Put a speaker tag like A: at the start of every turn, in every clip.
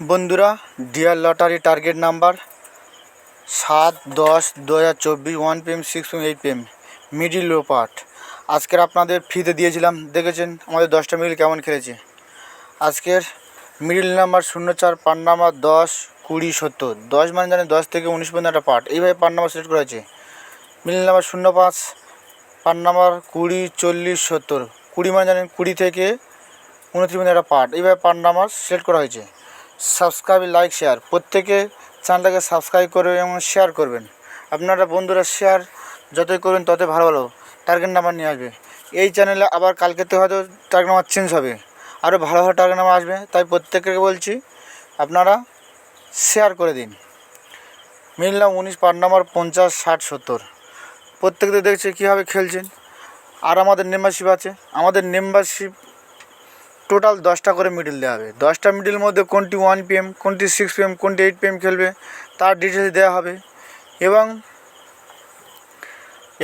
A: বন্ধুরা, dear lottery target number 7/10/2024 1 PM 6 PM 8 PM middle low part. আজকের আপনাদের ফ্রিতে দিয়েছিলাম, দেখেছেন আমাদের 10টা মিডিল কেমন খেলেছে। আজকের মিডিল নাম্বার 04 পার্ট নাম্বার 10 20 70। 10 মানে জানেন 10 থেকে 19 পর্যন্ত একটা পার্ট, এইভাবে পার্ট নাম্বার সিলেক্ট করা হয়েছে। Middle number 05 part number 20 40 70। 20 মানে জানেন 20 থেকে 29 পর্যন্ত একটা পার্ট, এইভাবে পার্ট নাম্বার সিলেক্ট করা হয়েছে। সাবস্ক্রাইব, লাইক, শেয়ার, প্রত্যেকে চ্যানেলটাকে সাবস্ক্রাইব করবেন এবং শেয়ার করবেন। আপনারা বন্ধুরা শেয়ার যতই করবেন ততই ভালো ভালো টার্গেট নাম্বার নিয়ে আসবে। এই চ্যানেলে আবার কালকেতে হয়তো টার্গেট নাম্বার চেঞ্জ হবে, আরও ভালো ভালো টার্গেট নাম্বার আসবে। তাই প্রত্যেককে বলছি আপনারা শেয়ার করে দিন। মিললাম 19 পার্ট নাম্বার 50 60 70। প্রত্যেকে দেখছে কীভাবে খেলছেন। আর আমাদের মেম্বারশিপ আছে, আমাদের মেম্বারশিপ টোটাল 10টা করে মিডিল দেওয়া হবে। 10টা মিডিলের মধ্যে কোনটি 1 PM, কোনটি 6 PM, কোনটি 8 PM খেলবে তার ডিটেলস দেওয়া হবে।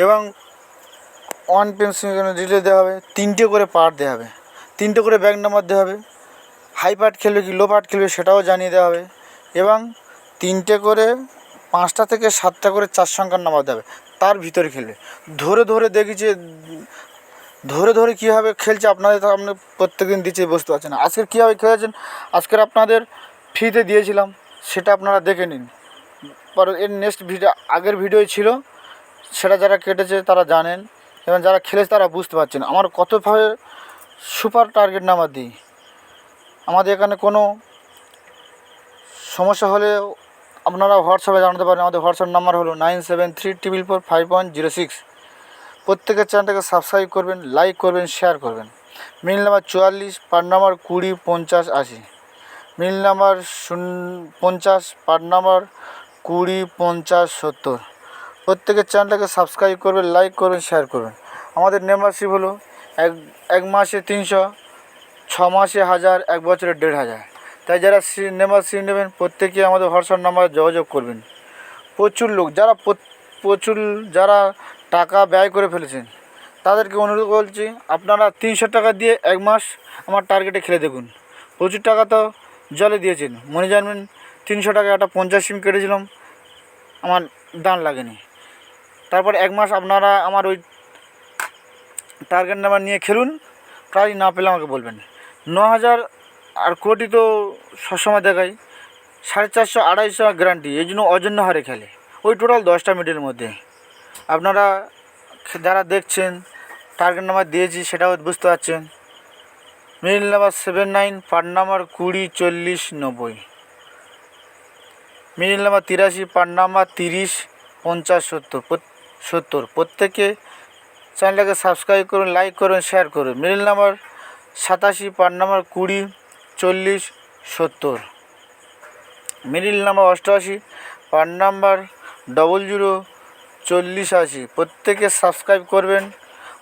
A: এবং 1 PM ডিটেলস দেওয়া হবে। 3টে করে পার্ট দেওয়া হবে, 3টে করে ব্যাক নাম্বার দেওয়া হবে। হাই পার্ট খেলবে কি লো পার্ট খেলবে সেটাও জানিয়ে দেওয়া হবে। এবং 3টে করে 5টা থেকে 7টা করে 4 সংখ্যার নাম্বার দেওয়া হবে, তার ভিতরে খেলবে। ধরে ধরে দেখেছি ধরে কীভাবে খেলছে আপনাদের, তো আপনি প্রত্যেকদিন দিচ্ছে বুঝতে পারছেন না। আজকের কীভাবে খেলেছেন আজকের আপনাদের ফ্রিতে দিয়েছিলাম, সেটা আপনারা দেখে নিন। পরে এর নেক্সট ভিডিও, আগের ভিডিও ছিল, সেটা যারা কেটেছে তারা জানেন এবং যারা খেলেছে তারা বুঝতে পারছেন আমার কতভাবে সুপার টার্গেট নাম্বার দিই। আমাদের এখানে কোনো সমস্যা হলে আপনারা হোয়াটসঅ্যাপে জানাতে পারেন। আমাদের হোয়াটসঅ্যাপ নাম্বার হলো 973445.06। প্রত্যেকের চ্যানেলটাকে সাবস্ক্রাইব করবেন, লাইক করবেন, শেয়ার করবেন। মিল নাম্বার 44 পার্ট নাম্বার 20 50 80। মিল নাম্বার 50 পার্ট নাম্বার 20 50 70। প্রত্যেকের চ্যানেলটাকে সাবস্ক্রাইব করবেন, লাইক করবেন, শেয়ার করবেন। আমাদের মেম্বারশিপ হলো এক মাসে 300, 6 মাসে 1000, 1 বছরে 1500। তাই যারা মেম্বারশিপ নেবেন প্রত্যেকে আমাদের হোয়াটসঅ্যাপ নাম্বারে যোগাযোগ করবেন। প্রচুর লোক যারা টাকা ব্যয় করে ফেলেছেন তাদেরকে অনুরোধ করছি আপনারা 300 টাকা দিয়ে 1 মাস আমার টার্গেটে খেলে দেখুন। প্রচুর টাকা তো জলে দিয়েছেন, মনে জানবেন 300 টাকা একটা 50 সিম কেটেছিলাম, আমার দান লাগেনি। তারপর 1 মাস আপনারা আমার ওই টার্গেট নাম্বার নিয়ে খেলুন, প্রাইজ না পেলে আমাকে বলবেন। 9000 আর কোটি তো সবসময় দেখাই, 450 250 গ্যারান্টি, এই জন্য অজন্য হারে খেলে ওই টোটাল 10টা মিডিলের মধ্যে। আপনারা যারা দেখছেন টার্গেট নাম্বার দিয়েছি সেটাও বুঝতে পারছেন। Middle number 79 part number 20 40 90। Middle number 83 part number 30 50 70। প্রত্যেকে চ্যানেলটাকে সাবস্ক্রাইব করুন, লাইক করুন, শেয়ার করুন। Middle number 87 part number 20 40 70। Middle number 88 part number 00 40 80। প্রত্যেকে সাবস্ক্রাইব করবেন।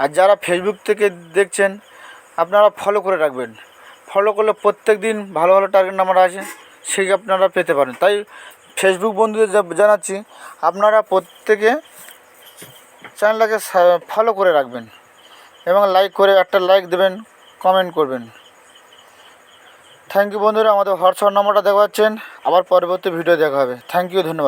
A: আর যারা ফেসবুক থেকে দেখছেন আপনারা ফলো করে রাখবেন। ফলো করলে প্রত্যেক দিন ভালো ভালো টার্গেট নাম্বার আছে, সেই আপনারা পেতে পারেন। তাই ফেসবুক বন্ধুদের জানাচ্ছি আপনারা প্রত্যেকে চ্যানেলটাকে ফলো করে রাখবেন এবং লাইক করে একটা লাইক দেবেন, কমেন্ট করবেন। থ্যাংক ইউ বন্ধুরা, আমাদের হোয়াটসঅ্যাপ নাম্বারটা দেখাচ্ছেন, আবার পরবর্তী ভিডিও দেখা হবে। থ্যাংক ইউ, ধন্যবাদ।